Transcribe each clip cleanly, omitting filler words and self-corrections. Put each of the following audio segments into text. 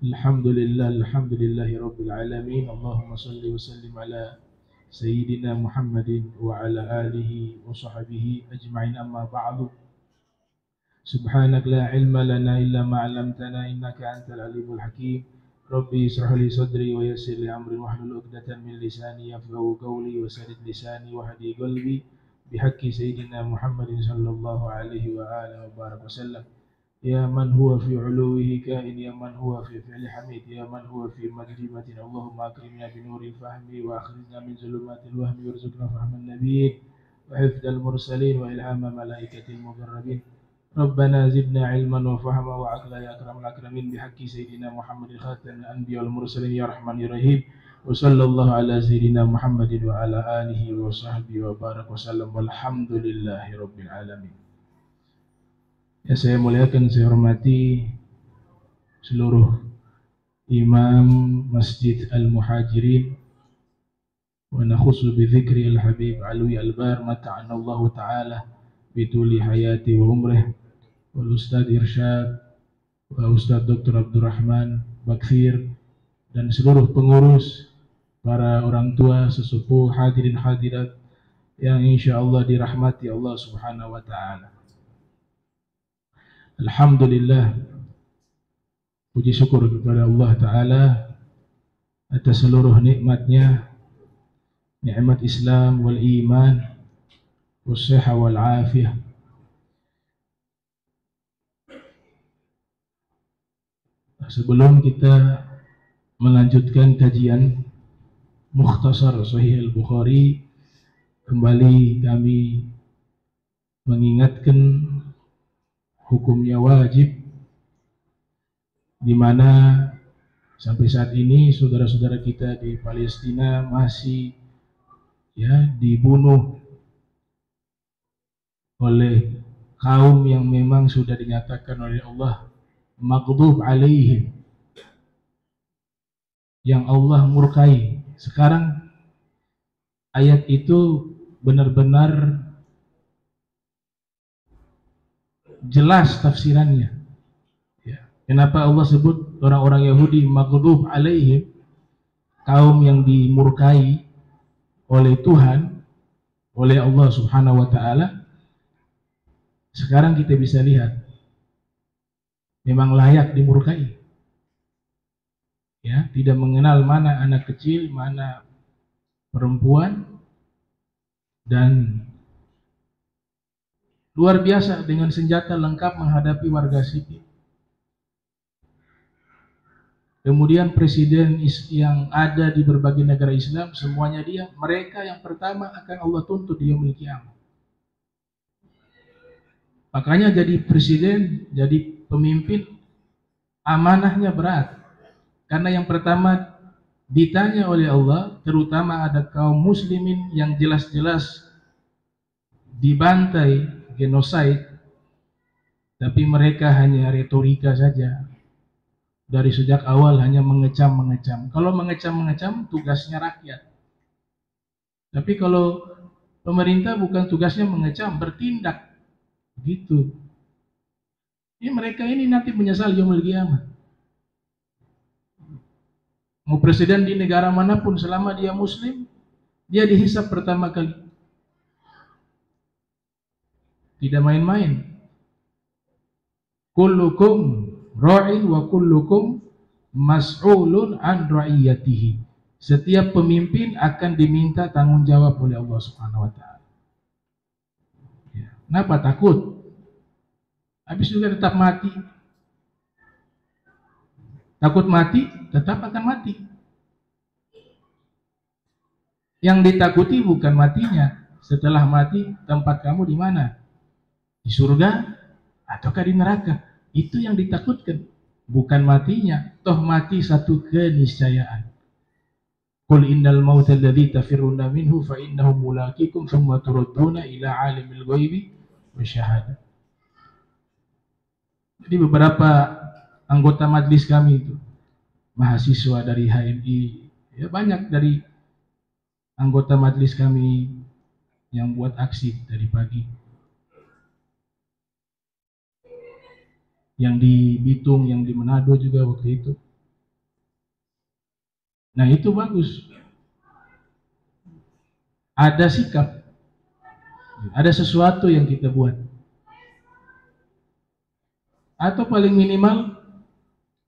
Alhamdulillahi Rabbil Alamin. Allahumma salli wa sallim ala Sayyidina Muhammadin wa ala alihi wa sahbihi ajma'in, amma ba'du. Subhanak la ilma lana illa ma 'allamtana innaka antal alimul hakim. Rabbi israh li sadri wa yassir li amri wahlul 'uqdatam min lisani yafqahu qawli wa saddid lisani wa hadi qalbi bihaqqi Sayyidina Muhammadin sallallahu alaihi wa alihi wa barak wasallam. يا من هو في علوه كائن، يا من هو في فعل حميد، يا من هو في مجد متين. اللهم أكرمنا بنور الفهم وأخرجنا من ظلمات الوهم وارزقنا فهم النبيين وحفظ المرسلين وإلهام ملائكة المقربين. ربنا زدنا علما وفهما وعقلا يا أكرم الأكرمين بحق سيدنا محمد خاتم الأنبياء والمرسلين يا رحمن يا رحيم. وصلى الله على سيدنا محمد وعلى آله وصحبه وبارك وسلم والحمد لله رب العالمين. Ya, saya muliakan, saya hormati seluruh imam Masjid Al-Muhajirin wa nakhusu bi dzikri al-Habib Alwi Al-Bar mata'anallahu ta'ala bituli hayati wa umrih, wal Ustadz Irsyad wa Ustadz Dr. Abdurrahman Bakfir, dan seluruh pengurus, para orang tua, sesepuh, hadirin hadirat yang insyaallah dirahmati Allah Subhanahu wa ta'ala. Alhamdulillah, puji syukur kepada Allah Ta'ala atas seluruh nikmatnya, nikmat Islam wal iman was-sihah wal afiyah. Sebelum kita melanjutkan kajian Mukhtasar Sahih Al-Bukhari, kembali kami mengingatkan hukumnya wajib, di mana sampai saat ini saudara-saudara kita di Palestina masih dibunuh oleh kaum yang memang sudah dinyatakan oleh Allah maghdub alaihim, yang Allah murkai. Sekarang ayat itu benar-benar jelas tafsirannya. Ya. Kenapa Allah sebut orang-orang Yahudi maghdub alaihim, kaum yang dimurkai oleh Tuhan, oleh Allah Subhanahu wa ta'ala? Sekarang kita bisa lihat memang layak dimurkai. Ya, tidak mengenal mana anak kecil, mana perempuan, dan luar biasa dengan senjata lengkap menghadapi warga sipil. Kemudian presiden yang ada di berbagai negara Islam, semuanya mereka yang pertama akan Allah tuntut di yaumil qiyamah. Makanya jadi presiden, jadi pemimpin, amanahnya berat. Karena yang pertama ditanya oleh Allah, terutama ada kaum muslimin yang jelas-jelas dibantai, genosid, tapi mereka hanya retorika saja. Dari sejak awal hanya mengecam-mengecam. Kalau mengecam-mengecam tugasnya rakyat. Tapi kalau pemerintah bukan tugasnya mengecam, bertindak. Gitu. Mereka ini nanti menyesal yaumul qiyamah. Mau presiden di negara manapun selama dia muslim, dia dihisab pertama kali. Tidak main-main. Kullukum ra'in wa kullukum mas'ulun an ra'iyatihi. Setiap pemimpin akan diminta tanggung jawab oleh Allah Subhanahu wa ta'ala. Ya. Kenapa takut? Habis juga tetap mati. Takut mati, tetap akan mati. Yang ditakuti bukan matinya. Setelah mati, tempat kamu di mana? Di surga ataukah di neraka? Itu yang ditakutkan, bukan matinya. Toh mati satu keniscayaan. Qul innal mauta alladzi tafirruna minhu fa innahu mulaqikum tsumma turadduna ila alimil ghaibi wasyahadah. Jadi beberapa anggota majelis kami itu, mahasiswa dari HMI, ya banyak dari anggota majelis kami yang buat aksi dari pagi. Yang di Bitung, yang di Manado juga waktu itu. Nah itu bagus. Ada sikap, ada sesuatu yang kita buat. Atau paling minimal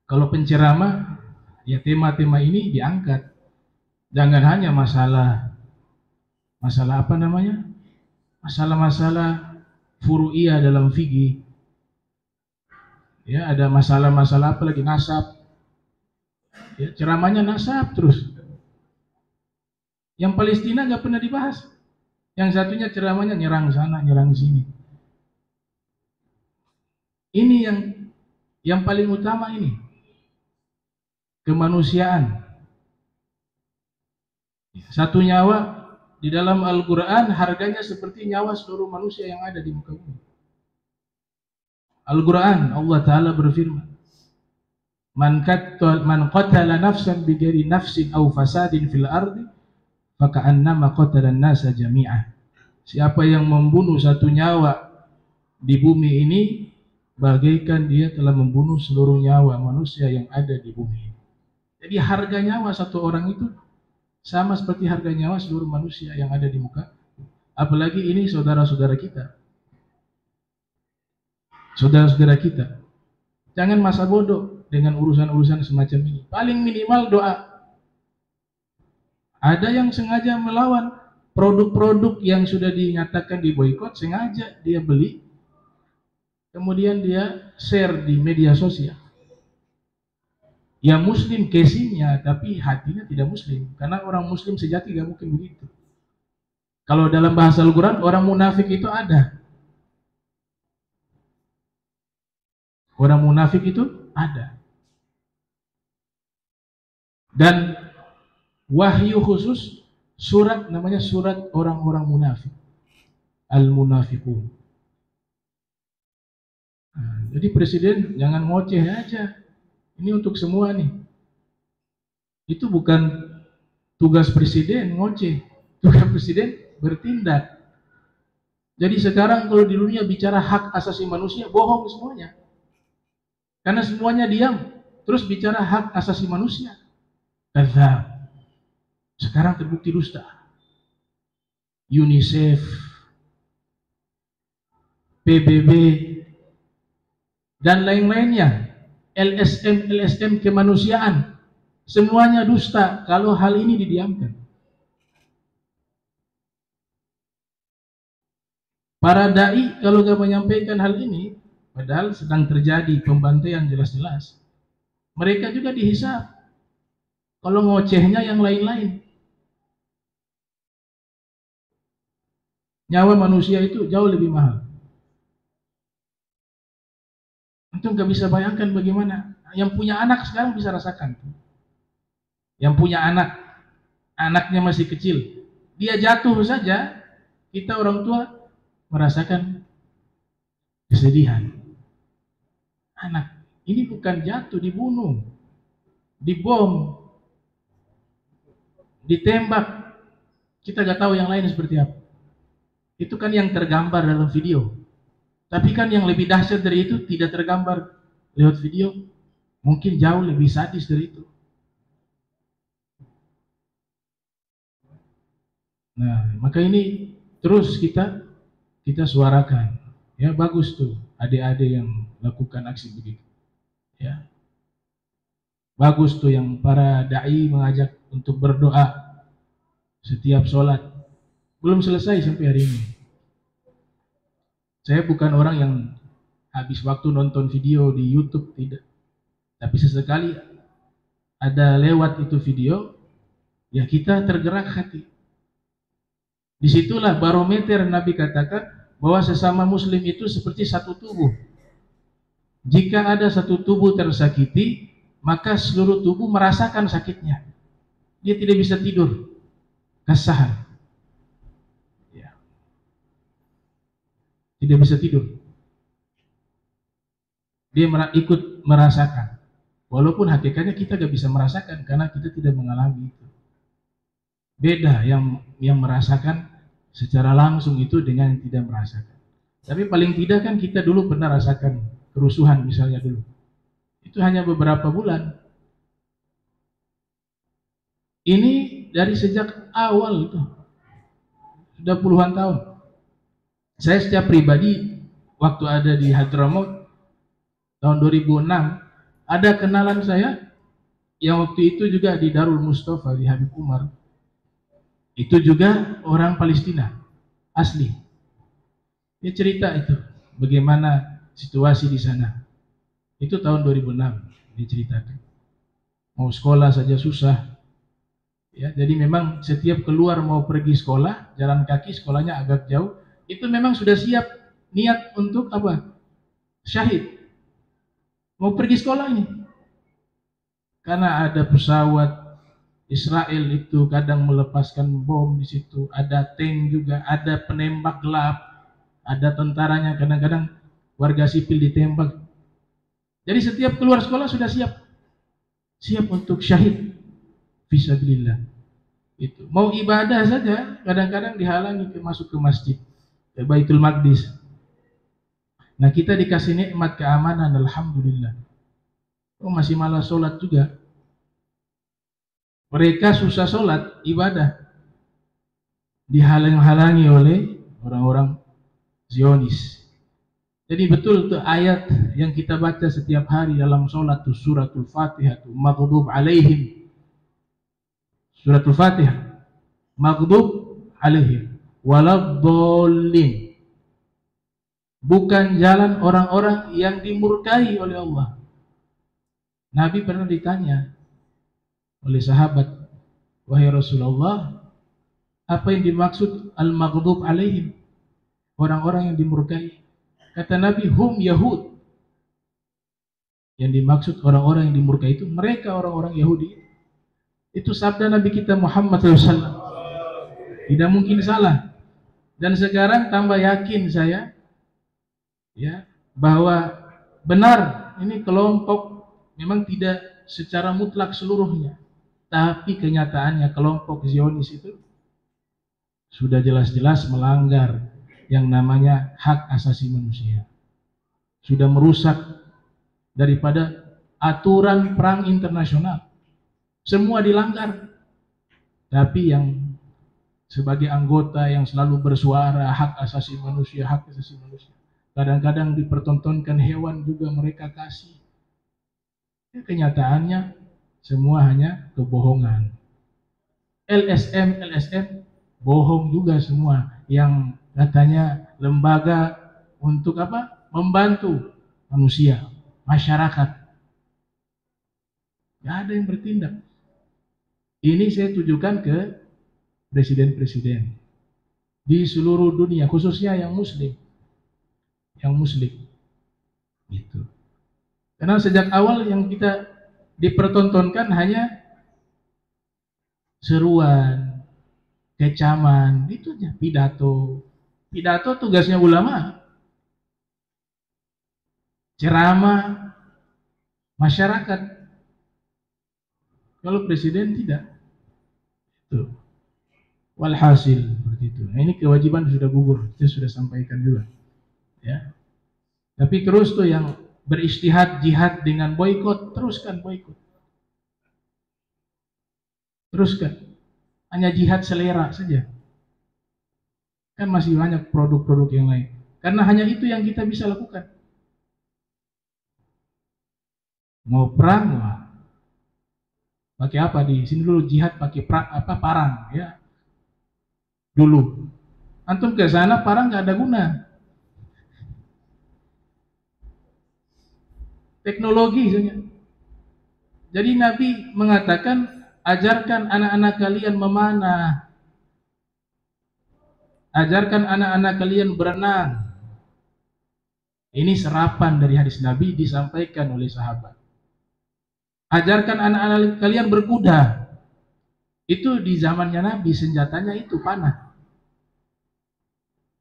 kalau penceramah, ya tema-tema ini diangkat. Jangan hanya masalah apa namanya? Masalah-masalah furu'iyah dalam fikih. Ya, ada masalah-masalah apa lagi, nasab. Ya, ceramahnya nasab terus. Yang Palestina nggak pernah dibahas. Yang satunya ceramahnya nyerang sana, nyerang sini. Ini yang paling utama ini. Kemanusiaan. Satu nyawa di dalam Al-Quran harganya seperti nyawa seluruh manusia yang ada di muka bumi. Al-Quran, Allah Ta'ala berfirman, Man qatala nafsan bighairi nafsin aw fasadin fil ardi faka'annama qatala an-nasa jami'ah. Siapa yang membunuh satu nyawa di bumi ini, bagaikan dia telah membunuh seluruh nyawa manusia yang ada di bumi. Jadi harga nyawa satu orang itu sama seperti harga nyawa seluruh manusia yang ada di muka. Apalagi ini saudara-saudara kita. Saudara-saudara kita. Jangan masa bodoh dengan urusan-urusan semacam ini. Paling minimal doa. Ada yang sengaja melawan produk-produk yang sudah dinyatakan diboikot, sengaja dia beli, kemudian dia share di media sosial. Ya muslim casingnya, tapi hatinya tidak muslim. Karena orang muslim sejati gak mungkin begitu. Kalau dalam bahasa Al-Quran, orang munafik itu ada. Orang munafik itu ada. Dan wahyu khusus, surat namanya surat orang-orang munafik. Al-Munafiqun. Nah, jadi presiden jangan ngoceh aja. Ini untuk semua nih. Itu bukan tugas presiden ngoceh. Tugas presiden bertindak. Jadi sekarang kalau di dunia bicara hak asasi manusia, bohong semuanya. Karena semuanya diam. Terus bicara hak asasi manusia. Kadzab. Sekarang terbukti dusta. UNICEF, PBB, dan lain-lainnya. LSM kemanusiaan, semuanya dusta kalau hal ini didiamkan. Para dai kalau gak menyampaikan hal ini, padahal sedang terjadi pembantaian jelas-jelas, mereka juga dihisab. Kalau ngocehnya yang lain-lain, nyawa manusia itu jauh lebih mahal. Antum gak bisa bayangkan bagaimana. Yang punya anak sekarang bisa rasakan. Yang punya anak, anaknya masih kecil, dia jatuh saja, kita orang tua merasakan kesedihan. Anak ini bukan jatuh, dibunuh, dibom, ditembak. Kita gak tahu yang lain seperti apa. Itu kan yang tergambar dalam video. Tapi kan yang lebih dahsyat dari itu tidak tergambar lewat video. Mungkin jauh lebih sadis dari itu. Nah, maka ini terus kita suarakan. Ya, bagus tuh adik-adik yang lakukan aksi begitu. Ya. Bagus tuh yang para dai mengajak untuk berdoa setiap sholat. Belum selesai sampai hari ini. Saya bukan orang yang habis waktu nonton video di YouTube, tidak. Tapi sesekali ada lewat itu video, ya kita tergerak hati. Disitulah barometer Nabi katakan bahwa sesama muslim itu seperti satu tubuh. Jika ada satu tubuh tersakiti, maka seluruh tubuh merasakan sakitnya. Dia tidak bisa tidur, kesahan. Ya. Tidak bisa tidur. Dia ikut merasakan. Walaupun hakikatnya kita gak bisa merasakan karena kita tidak mengalami itu. Beda yang merasakan secara langsung itu dengan yang tidak merasakan. Tapi paling tidak kan kita dulu pernah rasakan kerusuhan misalnya dulu. Itu hanya beberapa bulan. Ini dari sejak awal itu, sudah puluhan tahun. Saya secara pribadi waktu ada di Hadramaut tahun 2006, ada kenalan saya yang waktu itu juga di Darul Mustafa di Habib Umar. Itu juga orang Palestina asli. Dia cerita itu bagaimana situasi di sana. Itu tahun 2006 diceritakan. Mau sekolah saja susah. Ya, jadi memang setiap keluar mau pergi sekolah, jalan kaki, sekolahnya agak jauh, itu memang sudah siap niat untuk apa? Syahid. Mau pergi sekolah ini. Karena ada pesawat Israel itu kadang melepaskan bom di situ, ada tank juga, ada penembak gelap, ada tentaranya, kadang-kadang warga sipil ditembak. Jadi setiap keluar sekolah sudah siap untuk syahid fisabilillah. Itu mau ibadah saja kadang-kadang dihalangi masuk ke masjid, ke Baitul Maqdis. Nah, kita dikasih nikmat keamanan, alhamdulillah. Oh, masih malas sholat juga. Mereka susah sholat, ibadah, dihalang-halangi oleh orang-orang Zionis. Jadi betul tuh ayat yang kita baca setiap hari dalam sholat tuh suratul Fatihah tuh maghdub alaihim. Suratul Fatihah maghdub alaihim waladhdallin. Bukan jalan orang-orang yang dimurkai oleh Allah. Nabi pernah ditanya oleh sahabat, wahai Rasulullah, apa yang dimaksud al-maghdub alaihim? Orang-orang yang dimurkai. Kata Nabi, hum Yahud. Yang dimaksud orang-orang yang dimurkai itu mereka orang-orang Yahudi. Itu sabda Nabi kita Muhammad SAW. Tidak mungkin salah. Dan sekarang tambah yakin saya, ya, bahwa benar ini kelompok memang tidak secara mutlak seluruhnya, tapi kenyataannya kelompok Zionis itu sudah jelas-jelas melanggar yang namanya hak asasi manusia. Sudah merusak daripada aturan perang internasional. Semua dilanggar. Tapi yang sebagai anggota yang selalu bersuara hak asasi manusia, kadang-kadang dipertontonkan hewan juga mereka kasih. Ya, kenyataannya semua hanya kebohongan. LSM bohong juga semua, yang katanya lembaga untuk apa? Membantu manusia, masyarakat. Gak ada yang bertindak. Ini saya tujukan ke presiden-presiden di seluruh dunia, khususnya yang muslim. Gitu. Karena sejak awal yang kita dipertontonkan hanya seruan, kecaman, itu aja, pidato. Pidato tugasnya ulama. Ceramah masyarakat. Kalau presiden tidak. Itu. Walhasil seperti itu. Nah, ini kewajiban sudah gugur, saya sudah sampaikan juga. Ya. Tapi terus tuh yang beristihad jihad dengan boikot, teruskan boikot. Teruskan. Hanya jihad selera saja. Kan masih banyak produk-produk yang lain. Karena hanya itu yang kita bisa lakukan. Mau perang, wah. Pakai apa di sini dulu jihad pakai parang, ya. Dulu. Antum ke sana parang nggak ada guna. Teknologi saja. Jadi Nabi mengatakan, ajarkan anak-anak kalian memanah. Ajarkan anak-anak kalian berenang. Ini serapan dari hadis Nabi disampaikan oleh sahabat. Ajarkan anak-anak kalian berkuda. Itu di zamannya Nabi, senjatanya itu panah.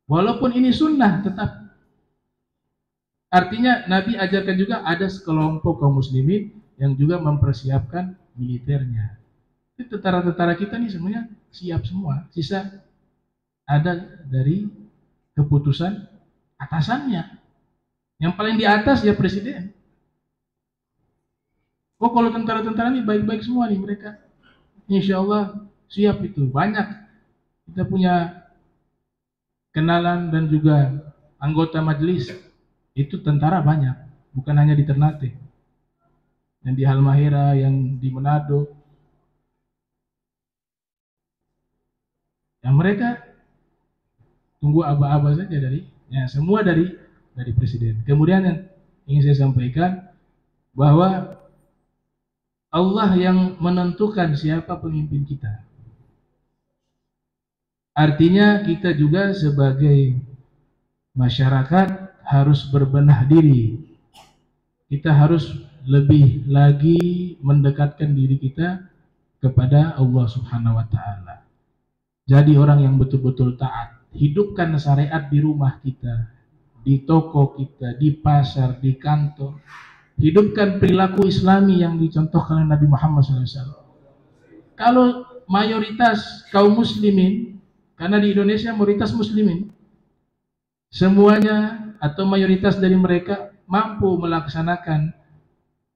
Walaupun ini sunnah tetap. Artinya Nabi ajarkan juga ada sekelompok kaum muslimin yang juga mempersiapkan militernya. Itu tentara-tentara kita nih semuanya siap semua. Sisa ada dari keputusan atasannya. Yang paling di atas ya presiden. Oh, kalau tentara-tentara ini baik-baik semua nih mereka. insya Allah siap itu. Banyak kita punya kenalan dan juga anggota majelis itu tentara banyak, bukan hanya di Ternate, yang di Halmahera, yang di Manado, yang mereka tunggu aba-aba saja dari, ya semua dari presiden. Kemudian yang ingin saya sampaikan bahwa Allah yang menentukan siapa pemimpin kita. Artinya kita juga sebagai masyarakat harus berbenah diri. Kita harus lebih lagi mendekatkan diri kita kepada Allah Subhanahu wa taala. Jadi orang yang betul-betul taat. Hidupkan syariat di rumah kita, di toko kita, di pasar, di kantor. Hidupkan perilaku Islami yang dicontohkan oleh Nabi Muhammad SAW. Kalau mayoritas kaum muslimin, karena di Indonesia mayoritas muslimin, semuanya atau mayoritas dari mereka mampu melaksanakan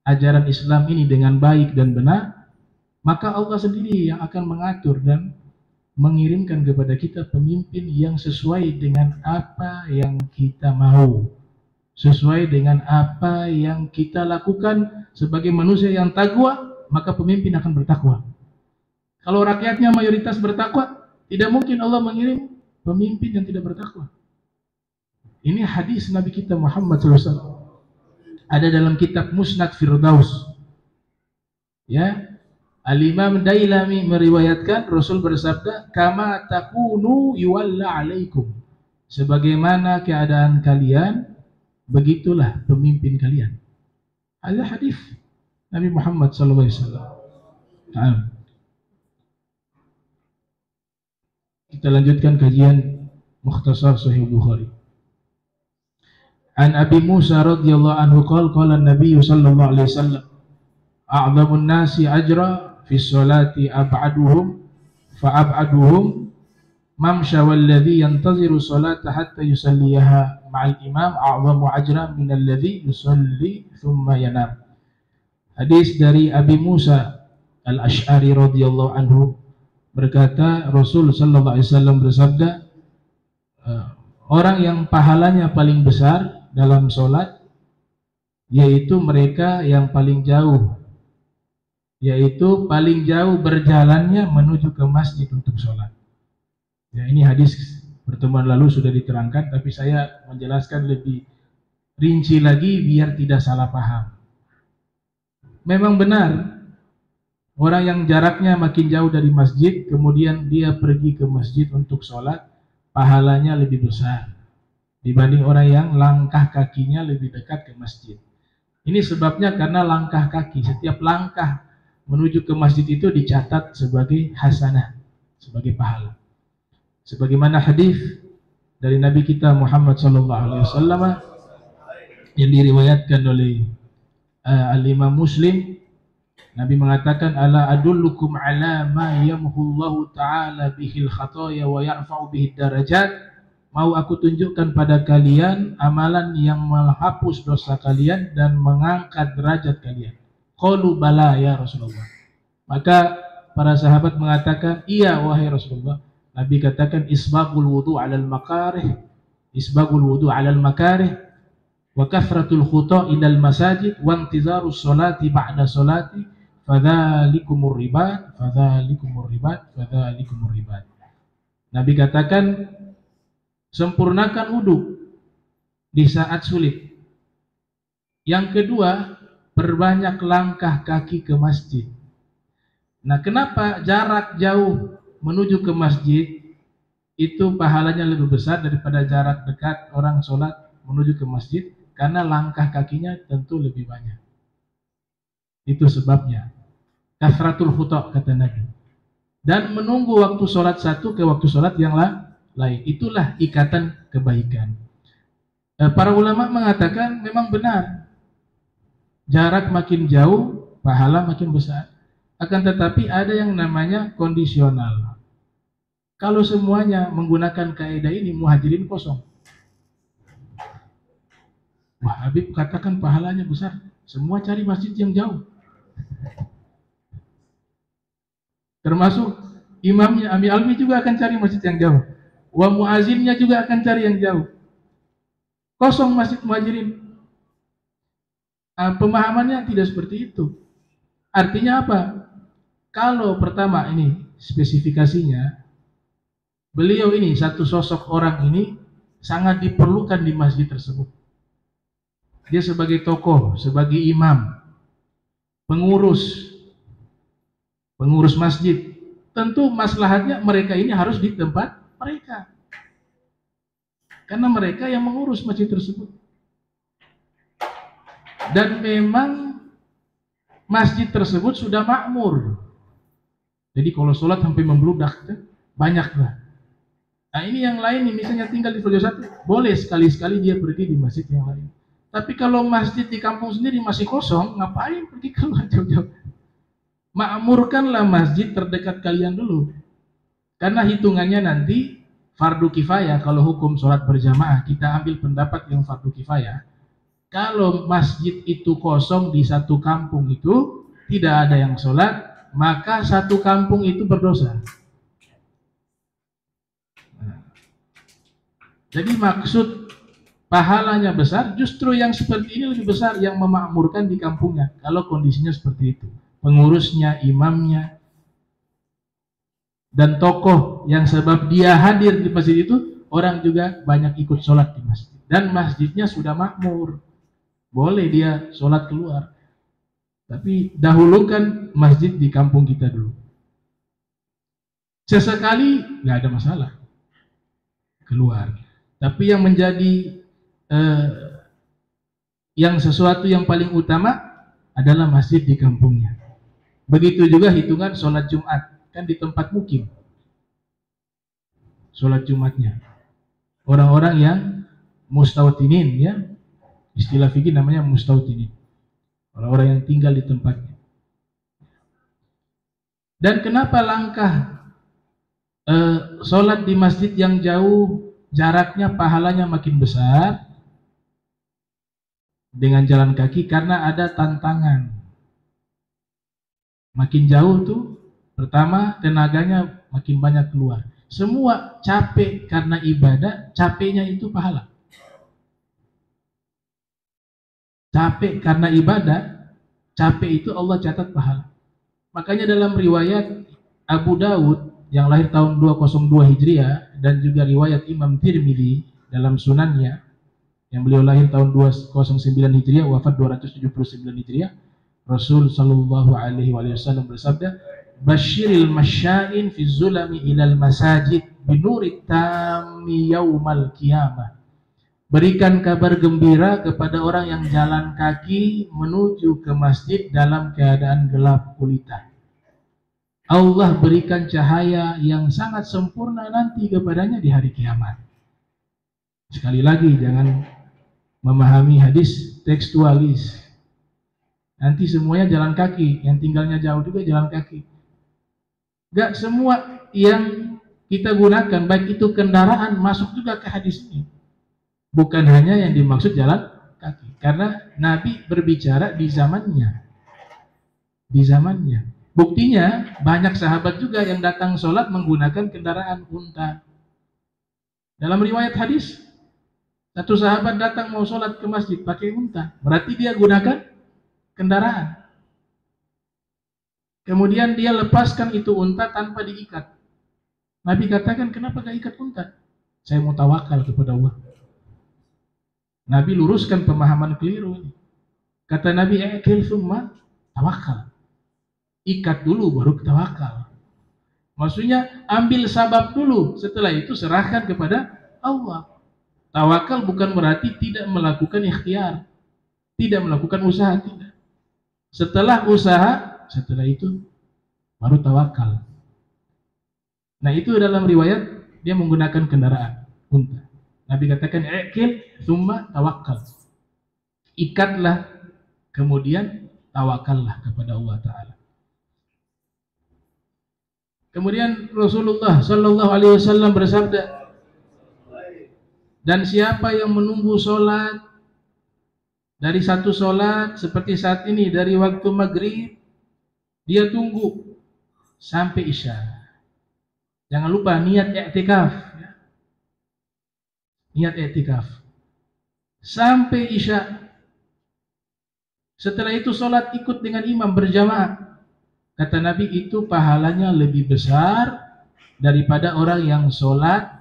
ajaran Islam ini dengan baik dan benar, maka Allah sendiri yang akan mengatur dan mengirimkan kepada kita pemimpin yang sesuai dengan apa yang kita mau, sesuai dengan apa yang kita lakukan sebagai manusia yang takwa, maka pemimpin akan bertakwa. Kalau rakyatnya mayoritas bertakwa, tidak mungkin Allah mengirim pemimpin yang tidak bertakwa. Ini hadis Nabi kita Muhammad SAW. Ada dalam kitab Musnad Firdaus. Ya, Al-Imam Dailami meriwayatkan Rasul bersabda, "Kama takunu yuwalla alaikum." Sebagaimana keadaan kalian, begitulah pemimpin kalian. Ada hadis Nabi Muhammad SAW. Nah, kita lanjutkan kajian Mukhtasar Sahih Bukhari. An Abi Musa radhiyallahu anhu qala Nabi sallallahu alaihi wasallam, "A'dhamun nasi ajra fi sholati ab'aduhum fa ab'aduhum mamsha walladhi yantaziru sholata hatta yusalliyaha ma'al imam a'dhamu ajra min alladhi yusalli thumma yanam." Hadis dari Abi Musa Al-Asy'ari radhiyallahu anhu berkata, Rasul sallallahu alaihi wasallam bersabda, orang yang pahalanya paling besar dalam sholat yaitu mereka yang paling jauh, yaitu paling jauh berjalannya menuju ke masjid untuk sholat. Ya, ini hadis pertemuan lalu sudah diterangkan, tapi saya menjelaskan lebih rinci lagi biar tidak salah paham. Memang benar, orang yang jaraknya makin jauh dari masjid, kemudian dia pergi ke masjid untuk sholat, pahalanya lebih besar dibanding orang yang langkah kakinya lebih dekat ke masjid. Ini sebabnya karena langkah kaki, setiap langkah menuju ke masjid itu dicatat sebagai hasanah, sebagai pahala. Sebagaimana hadis dari Nabi kita Muhammad SAW yang diriwayatkan oleh Al-Imam Muslim, Nabi mengatakan, "Ala adullukum ala ma yamhullahu ta'ala bihil khataya wa yarfa'u bihid darajat." Mau aku tunjukkan pada kalian amalan yang menghapus dosa kalian dan mengangkat derajat kalian. Qalu bala ya Rasulullah. Maka para sahabat mengatakan, iya wahai Rasulullah. Nabi katakan, isbagul wudu 'alal makarih, isbagul wudu 'alal makarih, wa kafratul khuta' ilal masajid, wa intizarus sholati ba'da sholati, fadzalikumur ribat, fadzalikumur ribat, fadzalikumur ribat. Nabi katakan, sempurnakan wudhu di saat sulit. Yang kedua, perbanyak langkah kaki ke masjid. Nah, kenapa jarak jauh menuju ke masjid itu pahalanya lebih besar daripada jarak dekat orang sholat menuju ke masjid? Karena langkah kakinya tentu lebih banyak. Itu sebabnya. Kafratul khuta' kata Nabi. Dan menunggu waktu sholat satu ke waktu sholat yang lain. Itulah ikatan kebaikan. Para ulama mengatakan memang benar, jarak makin jauh pahala makin besar. Akan tetapi ada yang namanya kondisional. Kalau semuanya menggunakan kaidah ini, muhajirin kosong. Wah, Habib katakan pahalanya besar, semua cari masjid yang jauh. Termasuk imamnya, Ami Almi juga akan cari masjid yang jauh. Wa muazinnya juga akan cari yang jauh. Kosong masjid muhajirin. Pemahamannya tidak seperti itu. Artinya apa? Kalau pertama ini spesifikasinya, beliau ini satu sosok orang ini sangat diperlukan di masjid tersebut. Dia sebagai tokoh, sebagai imam, pengurus masjid. Tentu maslahatnya mereka ini harus di tempat mereka. Karena mereka yang mengurus masjid tersebut. Dan memang masjid tersebut sudah makmur. Jadi kalau sholat sampai membludak, banyak lah. Nah ini yang lain nih, misalnya tinggal di Projo 1, boleh sekali-sekali dia pergi di masjid yang lain. Tapi kalau masjid di kampung sendiri masih kosong, ngapain pergi keluar jauh-jauh? Makmurkanlah masjid terdekat kalian dulu. Karena hitungannya nanti fardu kifayah. Kalau hukum sholat berjamaah, kita ambil pendapat yang fardu kifayah. Kalau masjid itu kosong di satu kampung itu, tidak ada yang sholat, maka satu kampung itu berdosa. Jadi maksud pahalanya besar, justru yang seperti ini lebih besar, yang memakmurkan di kampungnya. Kalau kondisinya seperti itu, pengurusnya, imamnya, dan tokoh yang sebab dia hadir di masjid itu, orang juga banyak ikut sholat di masjid. Dan masjidnya sudah makmur, boleh dia sholat keluar. Tapi dahulukan masjid di kampung kita dulu. Sesekali nggak ada masalah keluar. Tapi yang menjadi yang sesuatu yang paling utama adalah masjid di kampungnya. Begitu juga hitungan sholat Jumat, kan di tempat mukim. Sholat Jumatnya. Orang-orang yang mustawtinin, ya, istilah fikih namanya mustawtinin. Orang-orang yang tinggal di tempatnya. Dan kenapa langkah sholat di masjid yang jauh, jaraknya pahalanya makin besar dengan jalan kaki? Karena ada tantangan. Makin jauh tuh, pertama tenaganya makin banyak keluar. Semua capek karena ibadah, capeknya itu pahala. Capek karena ibadah, capek itu Allah catat pahala. Makanya dalam riwayat Abu Dawud yang lahir tahun 202 Hijriah dan juga riwayat Imam Tirmidzi dalam sunannya yang beliau lahir tahun 209 Hijriah, wafat 279 Hijriah, Rasul sallallahu alaihi wasallam bersabda, "Basyiril masya'in fi zulami ilal masajid binurit tammi yaumal qiyamah." Berikan kabar gembira kepada orang yang jalan kaki menuju ke masjid dalam keadaan gelap gulita. Allah berikan cahaya yang sangat sempurna nanti kepadanya di hari kiamat. Sekali lagi, jangan memahami hadis tekstualis. Nanti semuanya jalan kaki, yang tinggalnya jauh juga jalan kaki. Gak semua yang kita gunakan, baik itu kendaraan, masuk juga ke hadis ini. Bukan hanya yang dimaksud jalan kaki, karena Nabi berbicara di zamannya. Di zamannya. Buktinya banyak sahabat juga yang datang sholat menggunakan kendaraan unta. Dalam riwayat hadis, satu sahabat datang mau sholat ke masjid pakai unta, berarti dia gunakan kendaraan. Kemudian dia lepaskan itu unta tanpa diikat. Nabi katakan, kenapa gak ikat unta? Saya mau tawakal kepada Allah. Nabi luruskan pemahaman keliru ini. Kata Nabi, "Ikil summa tawakal." Ikat dulu baru tawakal. Maksudnya ambil sabab dulu, setelah itu serahkan kepada Allah. Tawakal bukan berarti tidak melakukan ikhtiar, tidak melakukan usaha, tidak. Setelah usaha, setelah itu baru tawakal. Nah itu dalam riwayat dia menggunakan kendaraan unta. Nabi katakan, "Ikil summa tawakal." Ikatlah, kemudian tawakallah kepada Allah Ta'ala. Kemudian Rasulullah Sallallahu Alaihi Wasallam bersabda, dan siapa yang menunggu sholat dari satu sholat seperti saat ini, dari waktu maghrib dia tunggu sampai Isya. Jangan lupa niat i'tikaf ya. Niat i'tikaf sampai Isya. Setelah itu sholat ikut dengan imam berjamaah. Kata Nabi itu pahalanya lebih besar daripada orang yang sholat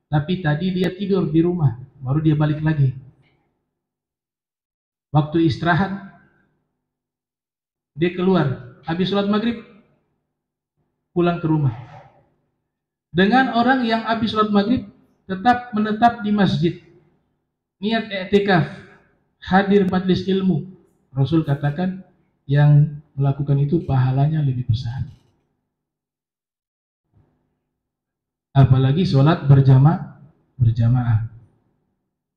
tapi tadi dia tidur di rumah, baru dia balik lagi. Waktu istirahat dia keluar, habis sholat maghrib pulang ke rumah. Dengan orang yang habis sholat maghrib tetap menetap di masjid, niat i'tikaf, hadir majlis ilmu, Rasul katakan yang melakukan itu pahalanya lebih besar. Apalagi sholat berjamaah.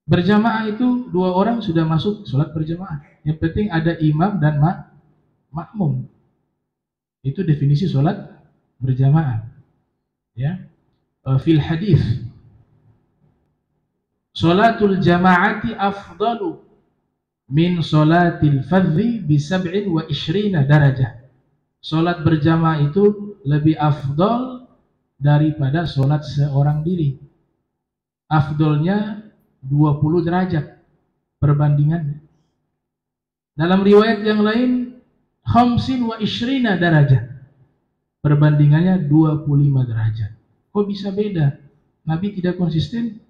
Berjamaah itu 2 orang sudah masuk sholat berjamaah. Yang penting ada imam dan makmum. Itu definisi sholat berjamaah. Ya, fil hadis, sholatul jamaati afdalu min sholatil fadhi bi 27 darajah. Sholat berjamaah itu lebih afdal daripada sholat seorang diri. Afdolnya 20 derajat perbandingannya. Dalam riwayat yang lain 25 derajat, perbandingannya 25 derajat. Kok bisa beda? Nabi tidak konsisten.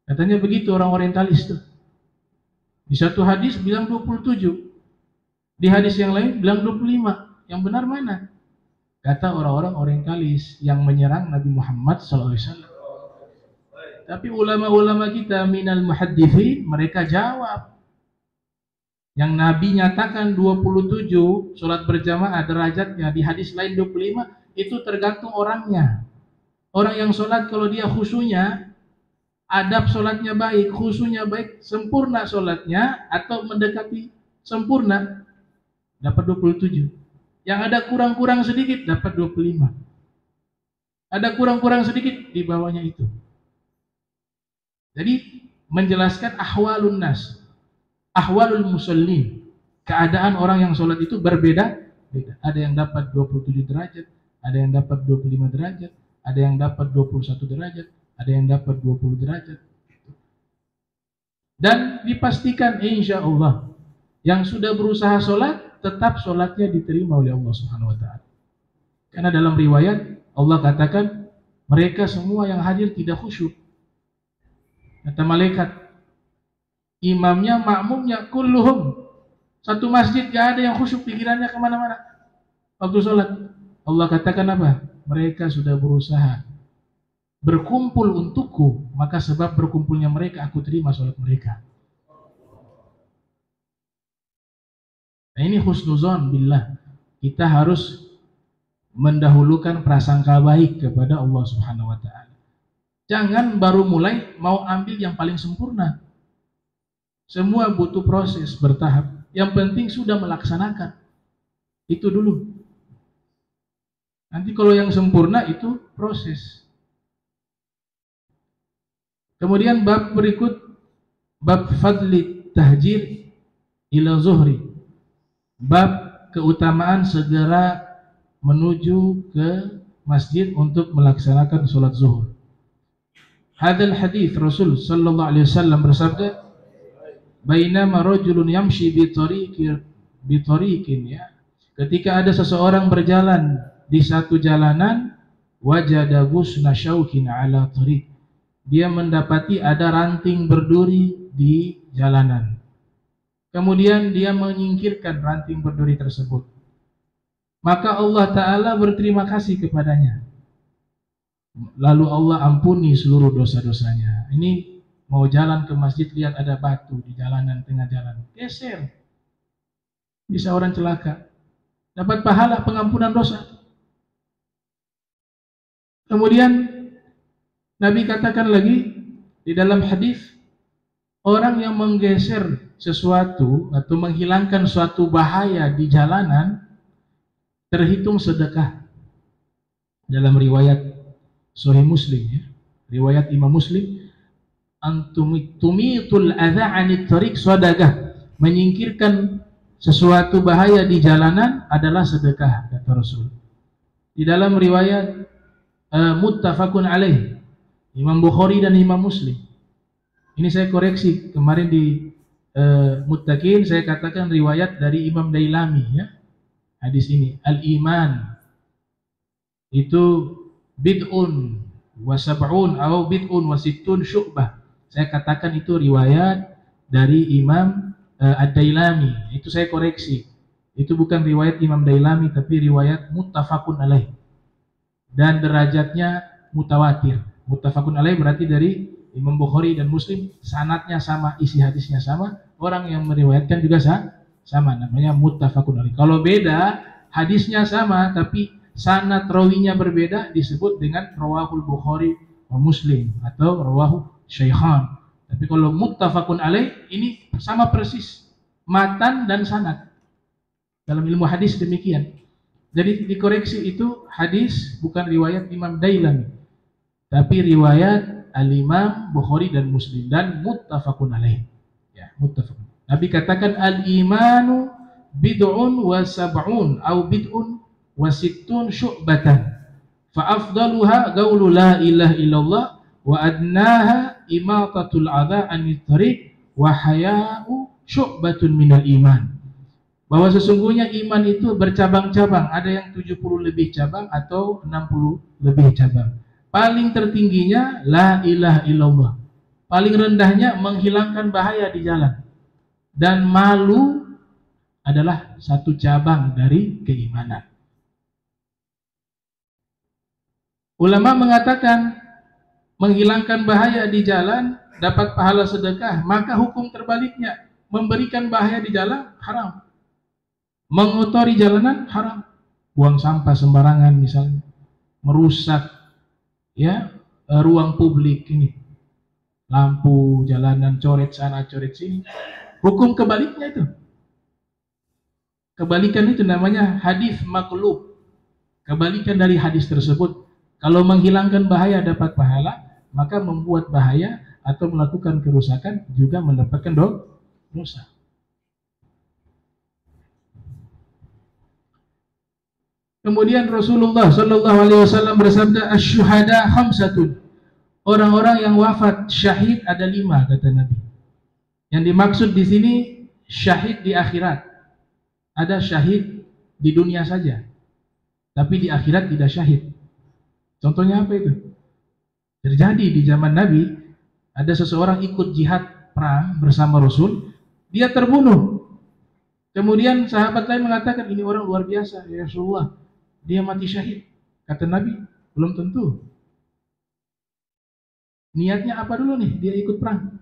Katanya begitu orang orientalis tuh. Di satu hadis bilang 27, di hadis yang lain bilang 25. Yang benar mana? Kata orang-orang orientalis yang menyerang Nabi Muhammad SAW. Tapi ulama-ulama kita minal muhaddithin, mereka jawab. Yang Nabi nyatakan 27 sholat berjamaah derajatnya, di hadis lain 25, itu tergantung orangnya. Orang yang sholat kalau dia khusyunya, adab sholatnya baik, khusyunya baik, sempurna sholatnya atau mendekati sempurna, dapat 27. Yang ada kurang-kurang sedikit dapat 25. Ada kurang-kurang sedikit di bawahnya itu. Jadi menjelaskan ahwalun nas, ahwalul musallin, keadaan orang yang sholat itu berbeda. Ada yang dapat 27 derajat, ada yang dapat 25 derajat, ada yang dapat 21 derajat, ada yang dapat 20 derajat. Dan dipastikan insya Allah yang sudah berusaha sholat, tetap sholatnya diterima oleh Allah Subhanahu wa ta'ala. Karena dalam riwayat Allah katakan mereka semua yang hadir tidak khusyuk. Kata malaikat, imamnya, makmumnya, kulluhum, satu masjid gak ada yang khusyuk, pikirannya kemana-mana waktu sholat. Allah katakan apa? Mereka sudah berusaha berkumpul untukku, maka sebab berkumpulnya mereka aku terima sholat mereka. Nah ini husnuzon billah. Kita harus mendahulukan prasangka baik kepada Allah Subhanahu wa ta'ala. Jangan baru mulai mau ambil yang paling sempurna. Semua butuh proses bertahap. Yang penting sudah melaksanakan. Itu dulu. Nanti kalau yang sempurna itu proses. Kemudian bab berikut, bab fadli tahjir ila zuhri. Bab keutamaan segera menuju ke masjid untuk melaksanakan sholat zuhur. Hadal hadis Rasul sallallahu alaihi wasallam bersabda, bainama rajulun yamshi bi tariqin ya. Ketika ada seseorang berjalan di satu jalanan, wajada ghusna syaukin ala tariq. Dia mendapati ada ranting berduri di jalanan. Kemudian dia menyingkirkan ranting berduri tersebut. Maka Allah Ta'ala berterima kasih kepadanya. Lalu Allah ampuni seluruh dosa-dosanya. Ini mau jalan ke masjid, lihat ada batu di jalanan, tengah jalan, geser, bisa orang celaka, dapat pahala pengampunan dosa. Kemudian Nabi katakan lagi di dalam hadis, orang yang menggeser sesuatu atau menghilangkan suatu bahaya di jalanan terhitung sedekah. Dalam riwayat Sahih Muslim ya, riwayat Imam Muslim, tumitul adza 'anit tariq sadaqah, menyingkirkan sesuatu bahaya di jalanan adalah sedekah, kata Rasul. di dalam riwayat muttafaqun alaih, Imam Bukhari dan Imam Muslim. Ini saya koreksi, kemarin di Muttaqin saya katakan riwayat dari Imam Dailami ya. Hadis ini al-iman itu bid'un wa sab'un atau bid'un wa sittun syu'bah. Saya katakan itu riwayat dari Imam Ad-Dailami. Itu saya koreksi. Itu bukan riwayat Imam Dailami tapi riwayat muttafaqun alaih. Dan derajatnya mutawatir. Muttafaqun alaih berarti dari Imam Bukhari dan Muslim, sanadnya sama, isi hadisnya sama, orang yang meriwayatkan juga sama, namanya muttafaqun alaih. Kalau beda, hadisnya sama tapi sanad rawinya berbeda, disebut dengan rawahul Bukhari wa Muslim atau rawahu Syaikhan. Tapi kalau muttafaqun alaih ini sama persis matan dan sanad. Dalam ilmu hadis demikian. Jadi dikoreksi, itu hadis bukan riwayat Imam Dailami tapi riwayat al-Imam Bukhari dan Muslim dan muttafaqun alaih. Ya, muttafaqun. Nabi katakan al-imanu bid'un wa sab'un au bid'un wa sittun syu'batan. Fa afdaluha qaulu la ilaha illallah wa adnaha imatatul adza 'anit thariq wa haya'u syu'batun minal iman. Bahwa sesungguhnya iman itu bercabang-cabang, ada yang 70 lebih cabang atau 60 lebih cabang. Paling tertingginya la ilaha illallah. Paling rendahnya menghilangkan bahaya di jalan. Dan malu adalah satu cabang dari keimanan. Ulama mengatakan menghilangkan bahaya di jalan dapat pahala sedekah, maka hukum terbaliknya, memberikan bahaya di jalan haram. Mengotori jalanan haram. Buang sampah sembarangan misalnya, merusak ya ruang publik ini, lampu jalanan coret sana coret sini, hukum kebaliknya itu. Kebalikan itu namanya hadis maqlub. Kebalikan dari hadis tersebut, kalau menghilangkan bahaya dapat pahala, maka membuat bahaya atau melakukan kerusakan juga mendapatkan dosa. Kemudian Rasulullah Shallallahu Alaihi Wasallam bersabda, "Asyuhada khamsatun." Orang-orang yang wafat syahid ada 5, kata Nabi. Yang dimaksud di sini syahid di akhirat. Ada syahid di dunia saja, tapi di akhirat tidak syahid. Contohnya apa itu? Terjadi di zaman Nabi, ada seseorang ikut jihad perang bersama Rasul, dia terbunuh. Kemudian sahabat lain mengatakan, ini orang luar biasa, ya Rasulullah, dia mati syahid. Kata Nabi, belum tentu. Niatnya apa dulu nih dia ikut perang?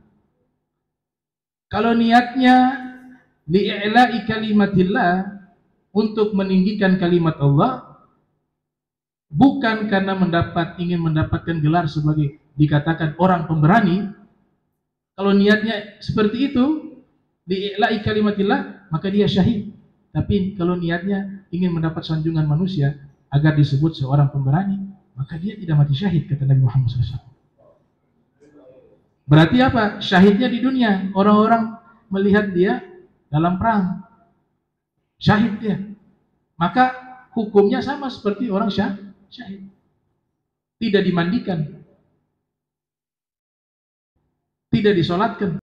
Kalau niatnya li'i'la'i kalimatillah, untuk meninggikan kalimat Allah, bukan karena ingin mendapatkan gelar sebagai dikatakan orang pemberani. Kalau niatnya seperti itu, li'i'la'i kalimatillah, maka dia syahid. Tapi kalau niatnya ingin mendapat sanjungan manusia agar disebut seorang pemberani, maka dia tidak mati syahid, kata Nabi Muhammad SAW. Berarti apa? Syahidnya di dunia, orang-orang melihat dia dalam perang, syahid dia. Maka hukumnya sama seperti orang syahid. Tidak dimandikan, tidak disolatkan.